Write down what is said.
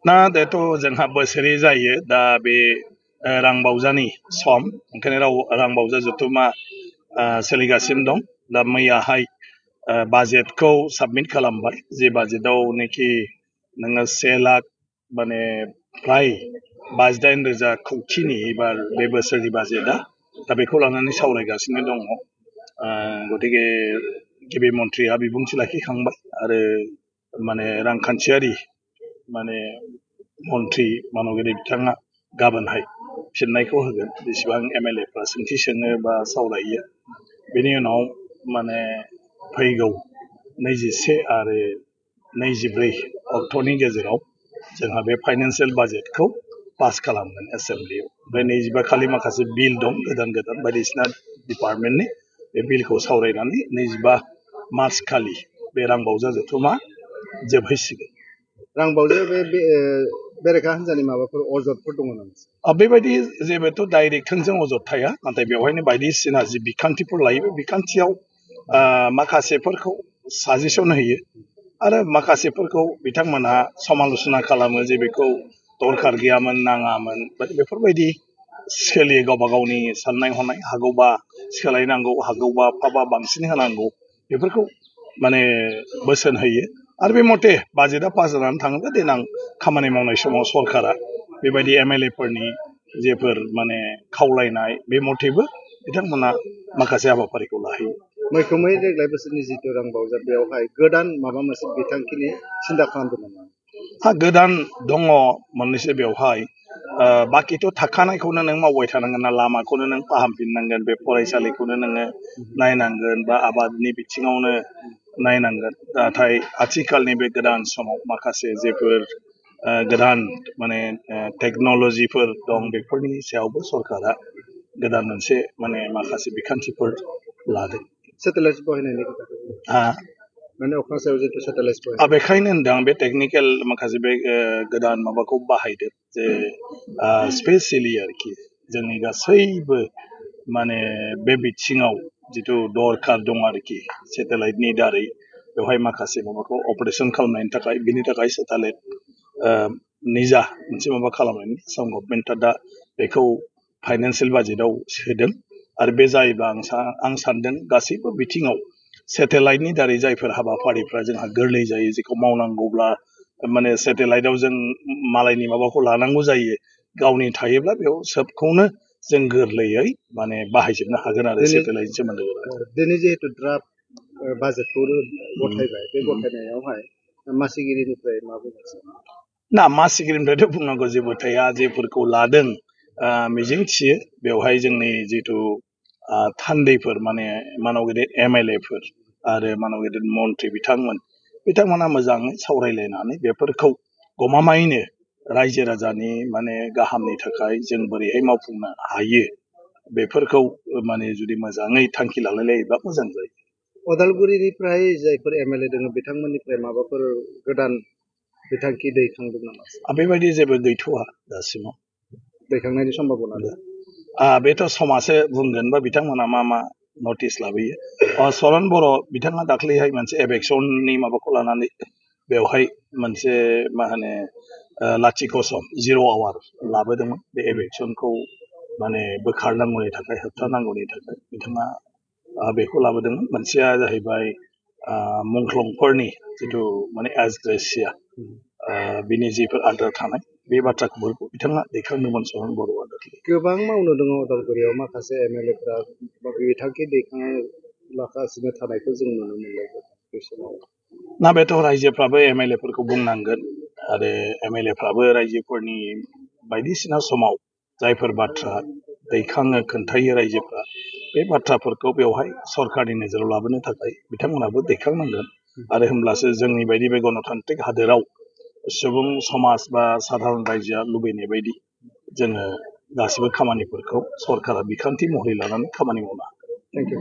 ना दाथ' जोंहा बोसोरै जायो दा बे रां बावजानि सम ओंखायनो रां बावजा जथुमा सोलिगासिनो दं दा मैयाहाय बाजेटखौ साबमिट खालामबाय जे बाजेटआवनोखि नोङो 1 लाख माने फ्राय 58,000 खौथिनि एबार बे बोसोरनि बाजेटआ दा बेखौ लानानै सावरायगासिनो दङ गतिके गिबि मन्थ्रिया बिबुंथि लाखिखांबाय आरो माने रांखान्थियारि माने मन्थ्रि मानगिरि बिथाङा गाबोनहाय फिननायखौ होगोन बेसेबां एमएलएफ्रा सोंथि सोङो बा सावरायो बेनि उनाव माने फैगौ 21 आरो 24 अक्ट'नि गेजेराव जोंहा बे फाइनान्सियेल बाजेटखौ पास खालामगोन एसेम्ब्लियाव ओमफ्राय 25 खालि माखासे बिल दं गोदान गोदान बायदिसिना डिपार्टमेन्टनि बे बिलखौ सावरायनानै 25 मार्च खालि बे रां बावजा जथुमा जोबहैसिगोन। रां बावजा बेरेखा हान्जानि माबाफोर अजदफोर दङ नामा? बेबायदि जेबोथ' डाइरेक्ट थोंजों अजद थाया नाथाय बेवहायनो बायदिसिना जि बिखान्थिफोर लायो बे बिखान्थियाव माखासेफोरखौ साजेसन होयो आरो माखासेफोरखौ बिथांमोनहा समाल'सना खालामो जे बेखौ दरखार गैयामोन नाङामोन बेफोरबायदि सोलियो गावबा गावनि साननाय हनाय हागौबा सोलायनांगौ हागौबा फाबा बांसिन होनांगौ बेफोरखौ माने बोसोन होयो आरो बे मथे बाजेटआ पास जानानै थाङोब्ला देनां खामानि मावनाय समाव सरकारा बेबायदि एमएलएफोरनि जेफोर माने खावलायनाय बे मथेबो बिथांमोना माखासे हाबाफारिखौ लाहैयो। मैखोमै देग्लाय बोसोरनि जिथु रां बावजा बेवहाय गोदान माबा मोनसे बिथांखिनि सिन्था खालामदों नामा? गोदान दङ मोननैसो बेवहाय बाखिथ' थाखानायखौनो नों मावबाय थानांगोन ना लामाखौनो नों फाहामफिननांगोन बे फरायसालिखौनो नोङो नायनांगोन बा आबादनि बिथिङावनो नायनांगोन नाथाय आथिखालनि बे गोदान समाव माखासे जेफोर गोदान माने टेक्न'लजिफोर दं बेफोरनि सायावबो सरकारा गोदान मोनसे माने माखासे बिखान्थिफोर लादों। सेटेलाइट बाहायनायनि खोथा माने अख्रां सायाव जितु सेटेलाइट बेखायनो होनदों बे टेक्निकेल माखासे बे गोदान माबाखौ बाहायदों जे स्पेसियेलि आरोखि जोंनि गासैबो माने बे बिथिङाव जिथु दरखार दं आरोखि सेटेलाइटनि दारै बेवहाय माखासे माबाखौ अपारेशन खालामनायनि थाखाय बिनि थाखाय सेटेलाइट निजा मोनसे माबा खालामनायनि आसाम गभर्नमेन्टआ दा बेखौ फाइनान्सियेल बाजेटआव सोदों आरो बे जायोब्ला आं सानदों गासैबो बिथिङाव सेटेलाइटनि दारै जायफोर हाबाफारिफ्रा जोंहा गोरलै जायो जेखौ मावनांगौब्ला माने सेटेलाइटआव जों मालायनि माबाखौ लानांगौ जायो गावनि थायोब्ला बेयाव सोबखौनो जों गोरलैयै माने बाहायजोबनो हागोन आरो सेटेलाइटनि सोमोन्दै दिनै जिहेतु ड्राफ्ट बाजेटखौ गथायबाय बे गथायनायावहाय मासिगिरिनिफ्राय मा बुंगासिनो ना मासिगिरिनिफ्रायथ' बुंनांगौ जेबो थाया जेफोरखौ लादों मिजिंथियो बेवहाय जोंनि जिथु थान्दैफोर माने मानव गेदेर एमएलएफोर आरो मानव गेदेर मन्थ्रि बिथांमोना मोजाङै सावरायलायनानै बेफोरखौ गमामायैनो रायजो राजानि माने गाहामनि थाखाय जों बोरैहाय मावफुंनो हायो बेफोरखौ माने जुदि मोजाङै थांखि लालायलायोब्ला मोजां जायो। अदालगुरिनिफ्राय जायफोर एमएलए दङ बिथांमोननिफ्राय माबाफोर गोदान बिथांखि दैखांदों नामा? बेबायदि जेबो गैथ'वा दासिमाव। दैखांनायनि सम्भाबना दं? बेथ' समासो बुंगोन बा बिथांमोना मा नटिस लाबोयो। सरन बर' बिथाङा दाख्लैहाय मोनसे एभेक्सननि माबाखौ लानानै बेवहाय मोनसे मा होनो लाथिख' सम 0 आवार लाबोदोंमोन बे एभेक्सनखौ माने बोखारनांगौनि थाखाय होबथानांगौनि थाखाय बिथाङा बेखौ लाबोदोंमोन। मोनसेया जाहैबाय मुंख्लंफोरनि जिथु माने एसग्रेसिया बिनि जिफोर आद्रा थानाय बे बाथ्राखौबो बिथाङा दैखांदोंमोन सरन बर'आ दाख्लै। गोबां मावनो दङ अदालगुरियाव माखासे एमएलएफ्रा बिथांखि दैखांगासिनो थानायखौ जों नुनो मोनलाय बे समाव। ना बेथ' रायजोफ्राबो एमएलएफोरखौ बुंनांगोन आरो एमएलएफ्राबो रायजोफोरनि बायदिसिना समाव जायफोर बाथ्रा दैखाङो खोन्थायो रायजोफ्रा बे बाथ्राफोरखौ बेवहाय सरकारनि नोजोराव लाबोनो थाखाय बिथांमोनाबो दैखांनांगोन आरो होमब्लासो जोंनि बायदि बे गणतान्त्रिक हादोराव सुबुं समाज बा साधारन रायजोआ लुबैनाय बायदि जोङो गासिबो खामानिफोरखौ सरकारा बिखान्थि महरै लानानै खामानि मावनो हागोन।